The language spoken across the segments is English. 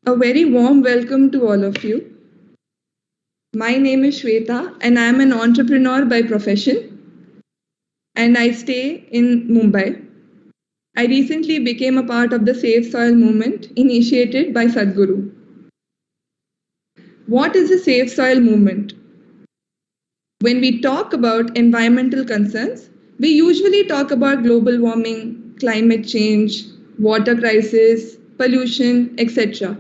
A very warm welcome to all of you. My name is Shweta and I am an entrepreneur by profession and I stay in Mumbai. I recently became a part of the Safe Soil movement initiated by Sadhguru. What is the Safe Soil movement? When we talk about environmental concerns, we usually talk about global warming, climate change, water crisis, pollution, etc.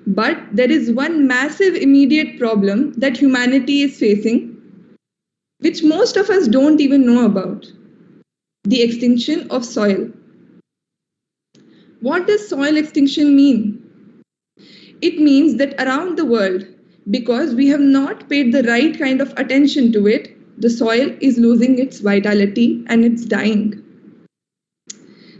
But there is one massive immediate problem that humanity is facing, which most of us don't even know about: the extinction of soil. What does soil extinction mean? It means that around the world, because we have not paid the right kind of attention to it, the soil is losing its vitality and it's dying.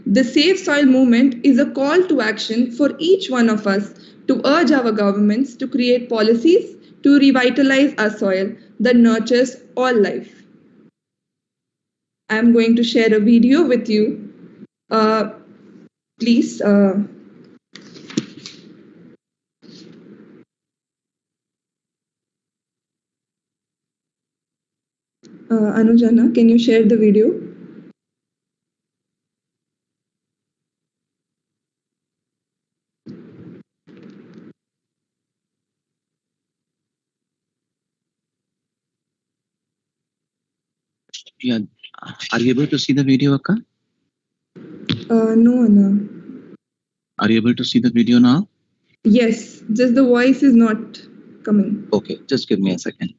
The Safe Soil movement is a call to action for each one of us to urge our governments to create policies to revitalize our soil that nurtures all life. I'm going to share a video with you. Uh, please, Anujana, can you share the video? Yeah. Are you able to see the video, Akka? No, Anna. Are you able to see the video now? Yes, just the voice is not coming. Okay, just give me a second.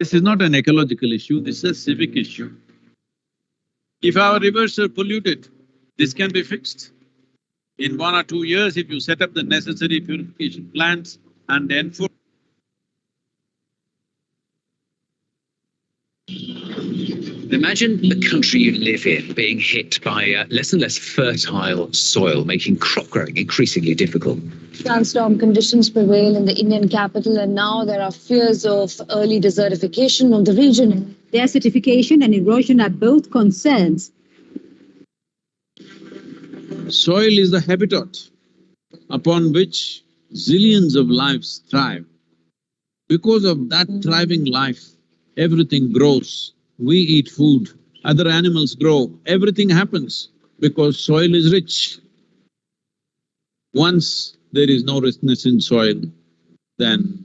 This is not an ecological issue, this is a civic issue. If our rivers are polluted, this can be fixed. In 1 or 2 years, if you set up the necessary purification plants and enforce. Imagine the country you live in being hit by less and less fertile soil, making crop growing increasingly difficult. Sandstorm conditions prevail in the Indian capital, and now there are fears of early desertification of the region. Desertification and erosion are both concerns. Soil is the habitat upon which zillions of lives thrive. Because of that thriving life, everything grows. We eat food, other animals grow, everything happens because soil is rich. Once there is no richness in soil, then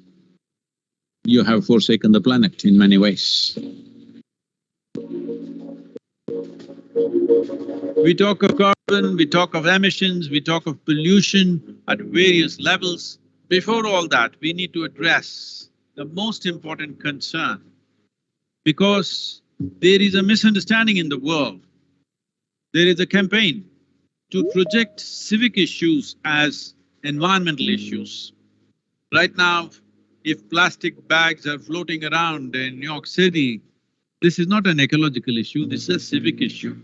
you have forsaken the planet in many ways. We talk of carbon, we talk of emissions, we talk of pollution at various levels. Before all that, we need to address the most important concern, because there is a misunderstanding in the world. There is a campaign to project civic issues as environmental issues. Right now, if plastic bags are floating around in New York City, this is not an ecological issue, this is a civic issue.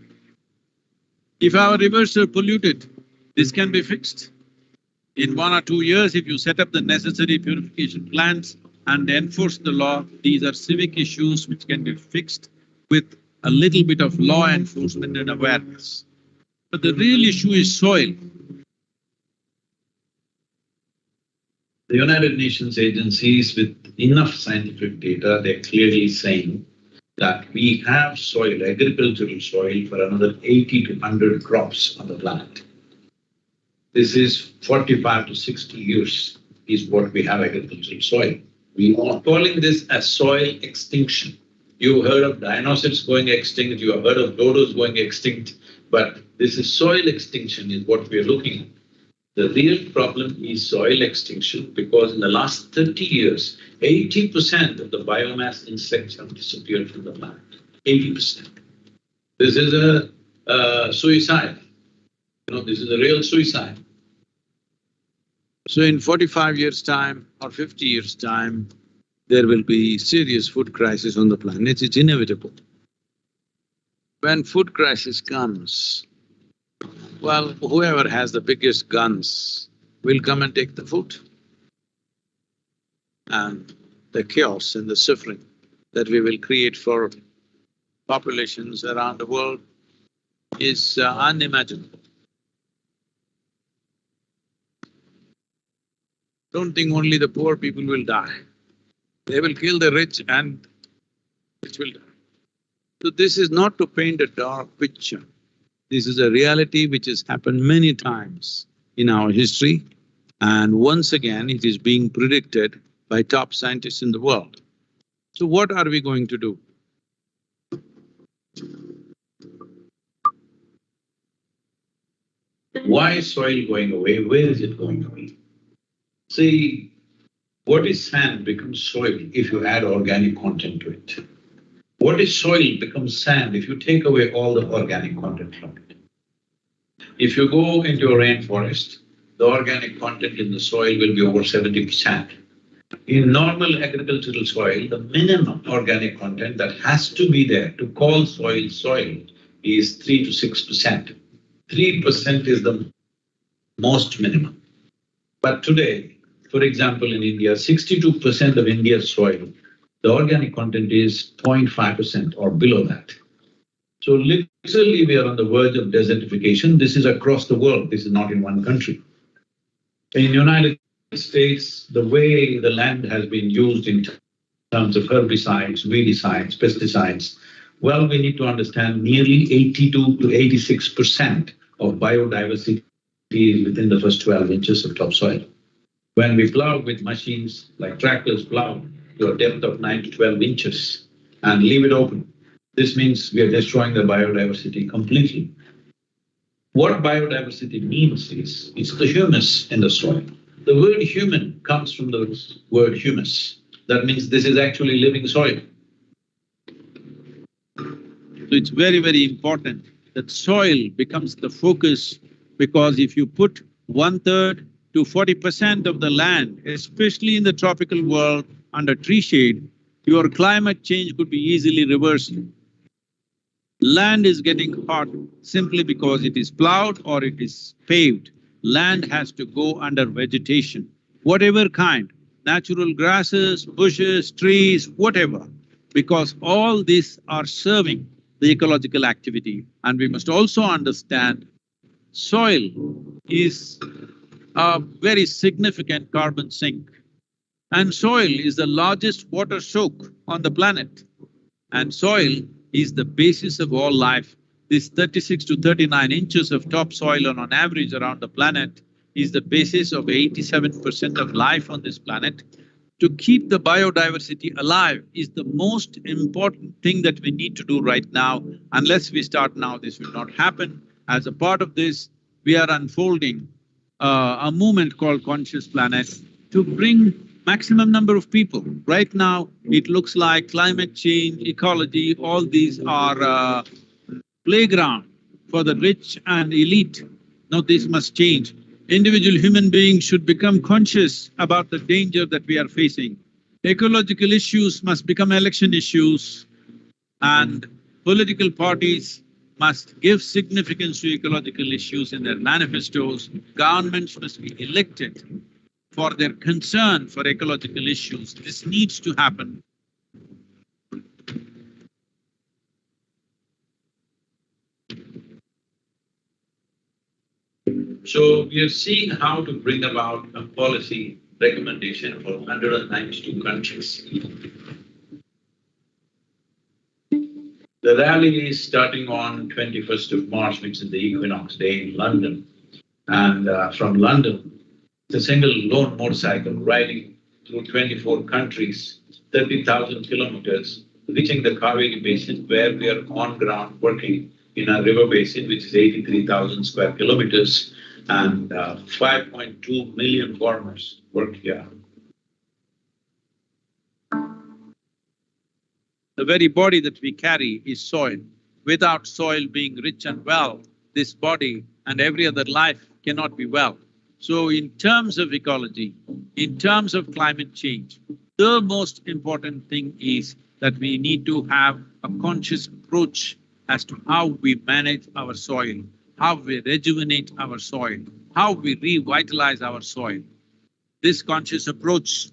If our rivers are polluted, this can be fixed. In 1 or 2 years, if you set up the necessary purification plants and enforce the law, these are civic issues which can be fixed with a little bit of law enforcement and awareness. But the real issue is soil. The United Nations agencies with enough scientific data, they're clearly saying that we have soil, agricultural soil, for another 80 to 100 crops on the planet. This is 45 to 60 years is what we have agricultural soil. We are calling this as soil extinction. You heard of dinosaurs going extinct, you have heard of dodos going extinct, but this is soil extinction is what we are looking at. The real problem is soil extinction because in the last 30 years, 80% of the biomass insects have disappeared from the planet, 80%. This is a suicide, this is a real suicide. So in 45 years' time or 50 years' time, there will be serious food crisis on the planet, it's inevitable. When food crisis comes, well, whoever has the biggest guns will come and take the food. And the chaos and the suffering that we will create for populations around the world is unimaginable. Don't think only the poor people will die. They will kill the rich and rich will die. So this is not to paint a dark picture. This is a reality which has happened many times in our history, and once again it is being predicted by top scientists in the world. So what are we going to do? Why is soil going away? Where is it going away? See, what is sand becomes soil if you add organic content to it. What is soil becomes sand if you take away all the organic content from it. If you go into a rainforest, the organic content in the soil will be over 70%. In normal agricultural soil, the minimum organic content that has to be there to call soil soil is 3 to 6%. 3% is the most minimum. But today, for example, in India, 62% of India's soil, the organic content is 0.5% or below that. So literally we are on the verge of desertification. This is across the world, this is not in one country. In United States, the way the land has been used in terms of herbicides, weedicides, pesticides, well, we need to understand nearly 82 to 86% of biodiversity is within the first 12 inches of topsoil. When we plow with machines like tractors plow to a depth of 9 to 12 inches and leave it open, this means we are destroying the biodiversity completely. What biodiversity means is, it's the humus in the soil. The word human comes from the word humus. That means this is actually living soil. So it's very, very important that soil becomes the focus, because if you put 1/3 to 40% of the land, especially in the tropical world, under tree shade, your climate change could be easily reversed. Land is getting hot simply because it is plowed or it is paved. Land has to go under vegetation, whatever kind, natural grasses, bushes, trees, whatever, because all these are serving the ecological activity. And we must also understand soil is a very significant carbon sink. And soil is the largest water soak on the planet. And soil is the basis of all life. This 36 to 39 inches of topsoil on average around the planet is the basis of 87% of life on this planet. To keep the biodiversity alive is the most important thing that we need to do right now. Unless we start now, this will not happen. As a part of this, we are unfolding a movement called Conscious Planet to bring maximum number of people. Right now, it looks like climate change, ecology, all these are playground for the rich and elite. Now this must change. Individual human beings should become conscious about the danger that we are facing. Ecological issues must become election issues, and political parties must give significance to ecological issues in their manifestos. Governments must be elected for their concern for ecological issues. This needs to happen. So we are seeing how to bring about a policy recommendation for 192 countries. The rally is starting on 21st of March, which is the equinox day in London. And from London, it's a single lone motorcycle riding through 24 countries, 30,000 kilometers, reaching the Kaveri Basin, where we are on ground working in a river basin, which is 83,000 square kilometers, and 5.2 million farmers work here. The very body that we carry is soil. Without soil being rich and well, this body and every other life cannot be well. So in terms of ecology, in terms of climate change, the most important thing is that we need to have a conscious approach as to how we manage our soil, how we rejuvenate our soil, how we revitalize our soil. This conscious approach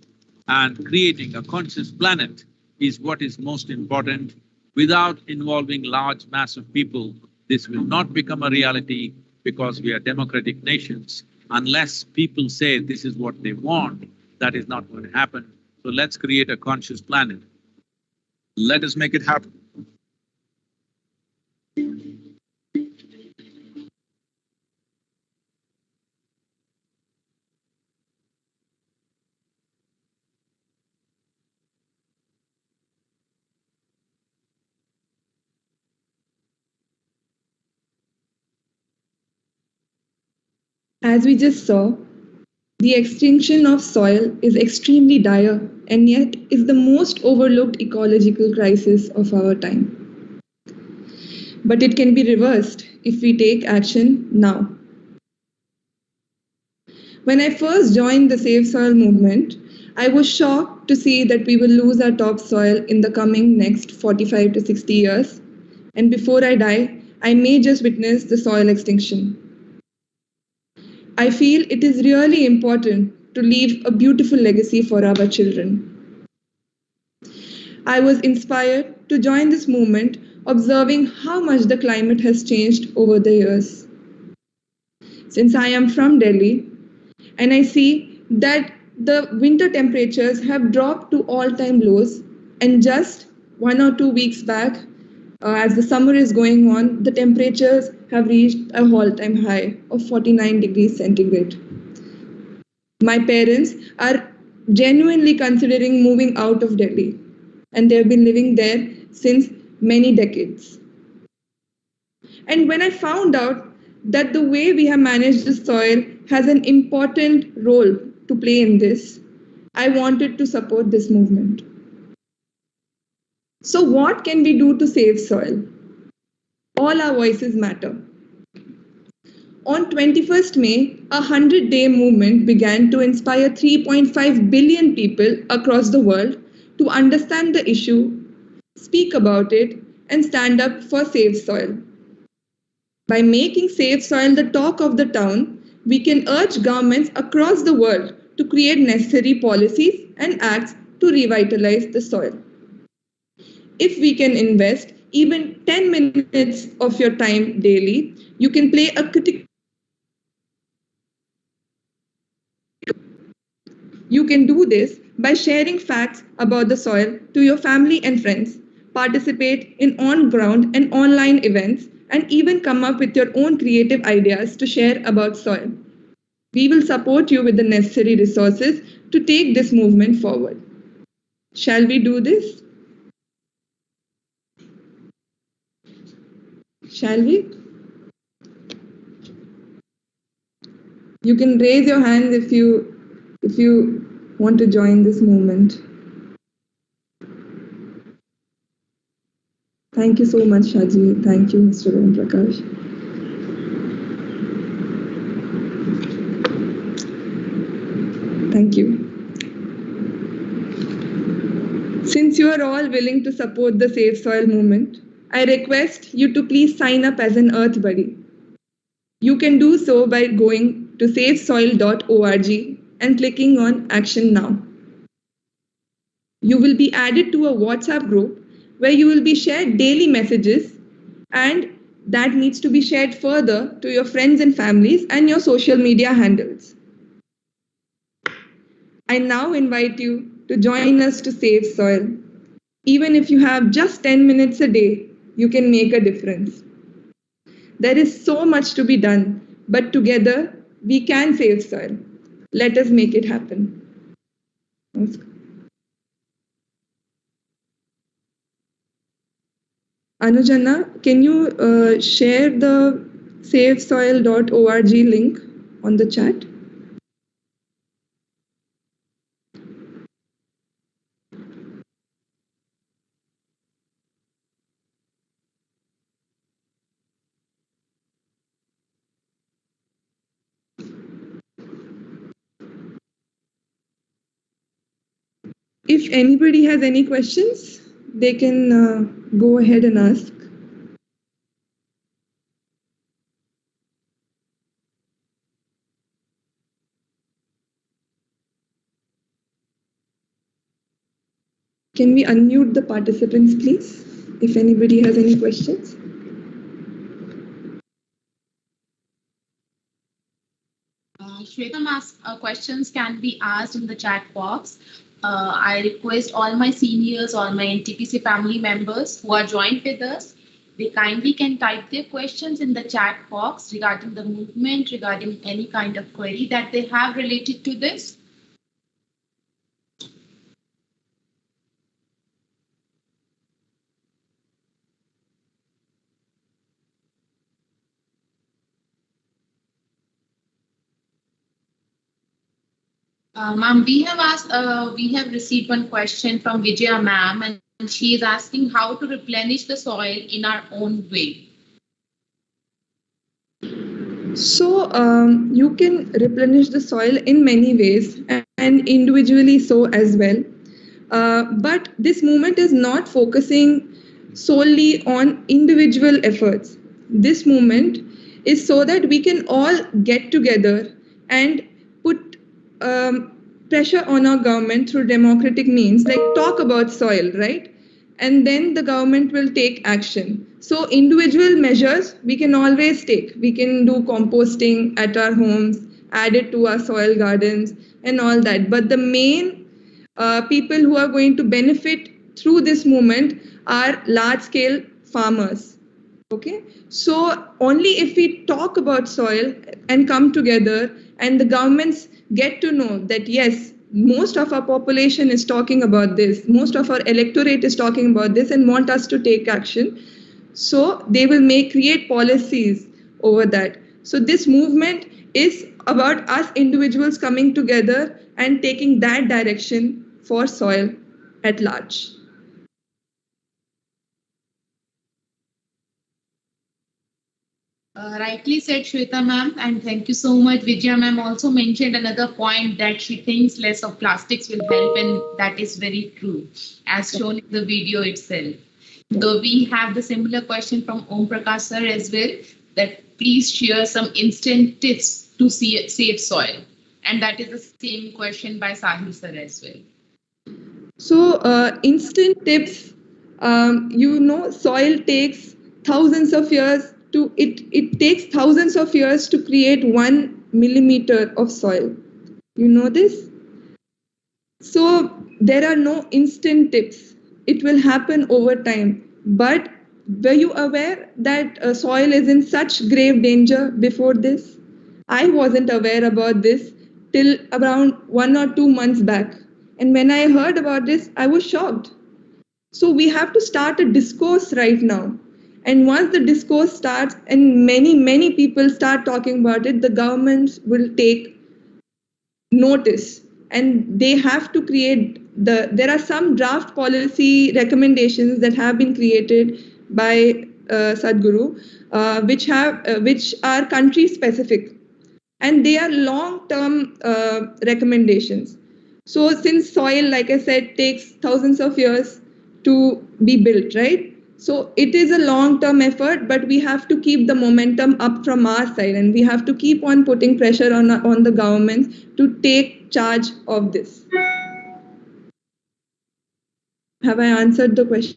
and creating a conscious planet is what is most important. Without involving large mass of people, this will not become a reality because we are democratic nations. Unless people say this is what they want, that is not going to happen. So let's create a conscious planet. Let us make it happen. As we just saw, the extinction of soil is extremely dire and yet is the most overlooked ecological crisis of our time. But it can be reversed if we take action now. When I first joined the Save Soil movement, I was shocked to see that we will lose our topsoil in the coming next 45 to 60 years. And before I die, I may just witness the soil extinction. I feel it is really important to leave a beautiful legacy for our children. I was inspired to join this movement, observing how much the climate has changed over the years. Since I am from Delhi, and I see that the winter temperatures have dropped to all-time lows, and just 1 or 2 weeks back, as the summer is going on, the temperatures have reached a all-time high of 49 degrees centigrade. My parents are genuinely considering moving out of Delhi, and they have been living there since many decades. And when I found out that the way we have managed the soil has an important role to play in this, I wanted to support this movement. So what can we do to save soil? All our voices matter. On 21st May, a 100-day movement began to inspire 3.5 billion people across the world to understand the issue, speak about it, and stand up for Save Soil. By making Save Soil the talk of the town, we can urge governments across the world to create necessary policies and acts to revitalize the soil. If we can invest even 10 minutes of your time daily, you can play a critical. You can do this by sharing facts about the soil to your family and friends, participate in on-ground and online events, and even come up with your own creative ideas to share about soil. We will support you with the necessary resources to take this movement forward. Shall we do this? Shall we? You can raise your hand if you want to join this movement. Thank you so much, Shaji. Thank you, Mr. Om Prakash. Thank you. Since you are all willing to support the Save Soil movement, I request you to please sign up as an Earth Buddy. You can do so by going to savesoil.org and clicking on Action Now. You will be added to a WhatsApp group where you will be shared daily messages, and that needs to be shared further to your friends and families and your social media handles. I now invite you to join us to save soil. Even if you have just 10 minutes a day, you can make a difference. There is so much to be done, but together we can save soil. Let us make it happen. Anujana, can you share the savesoil.org link on the chat? If anybody has any questions, they can go ahead and ask. Can we unmute the participants, please, if anybody has any questions? Shweta, questions can be asked in the chat box. I request all my seniors, all my NTPC family members who are joined with us, they kindly can type their questions in the chat box regarding the movement, regarding any kind of query that they have related to this. Ma'am, we have received one question from Vijaya ma'am, and she is asking how to replenish the soil in our own way. So you can replenish the soil in many ways and individually so as well. But this movement is not focusing solely on individual efforts. This movement is so that we can all get together and put pressure on our government through democratic means, like talk about soil, right? And then the government will take action. So individual measures we can always take. We can do composting at our homes, add it to our soil gardens and all that. But the main people who are going to benefit through this movement are large scale farmers. Okay, so only if we talk about soil and come together and the governments get to know that yes, most of our population is talking about this, most of our electorate is talking about this and want us to take action, so they will create policies over that. So this movement is about us individuals coming together and taking that direction for soil at large. Rightly said, Shweta ma'am, and thank you so much. Vijaya ma'am also mentioned another point that she thinks less of plastics will help, and that is very true, as shown in the video itself. So we have the similar question from Om Prakash sir as well, that please share some instant tips to save soil, and that is the same question by Sahil sir as well. So instant tips, soil takes thousands of years it takes thousands of years to create 1 millimeter of soil. You know this? So there are no instant tips. It will happen over time. But were you aware that soil is in such grave danger before this? I wasn't aware about this till around 1 or 2 months back. And when I heard about this, I was shocked. So we have to start a discourse right now. And once the discourse starts and many people start talking about it, the governments will take notice and they have to create there are some draft policy recommendations that have been created by Sadhguru, which are country specific and they are long term recommendations. So since soil, like I said, takes thousands of years to be built, right? So it is a long-term effort, but we have to keep the momentum up from our side and we have to keep on putting pressure on the governments to take charge of this. Have I answered the question?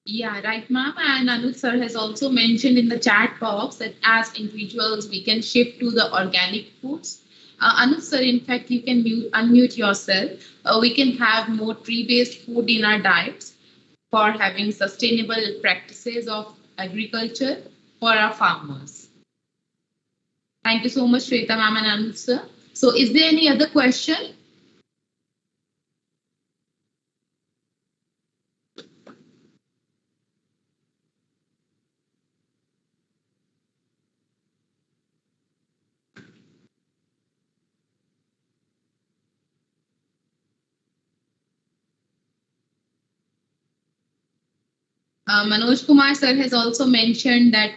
Yeah, right, ma'am. And Anuj sir has also mentioned in the chat box that as individuals, we can shift to the organic foods. Anuj sir, in fact, you can unmute yourself. We can have more tree-based food in our diets for having sustainable practices of agriculture for our farmers. Thank you so much, Shweta ma'am and Anuj sir. So is there any other question? Manoj Kumar sir has also mentioned that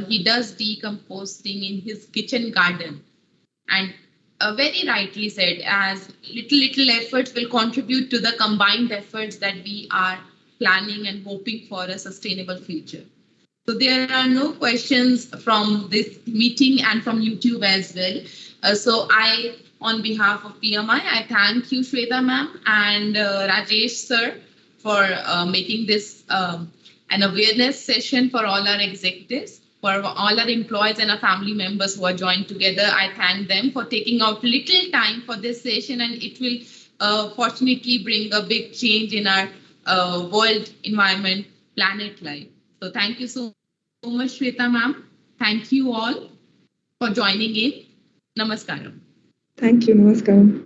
he does decomposting in his kitchen garden, and very rightly said, as little efforts will contribute to the combined efforts that we are planning and hoping for a sustainable future. So there are no questions from this meeting and from YouTube as well. So on behalf of PMI, I thank you, Shweta ma'am and Rajesh sir, for making this an awareness session for all our executives, for all our employees and our family members who are joined together. I thank them for taking out little time for this session, and it will fortunately bring a big change in our world environment, planet life. So thank you so much, Shweta ma'am. Thank you all for joining in. Namaskaram. Thank you. Namaskaram.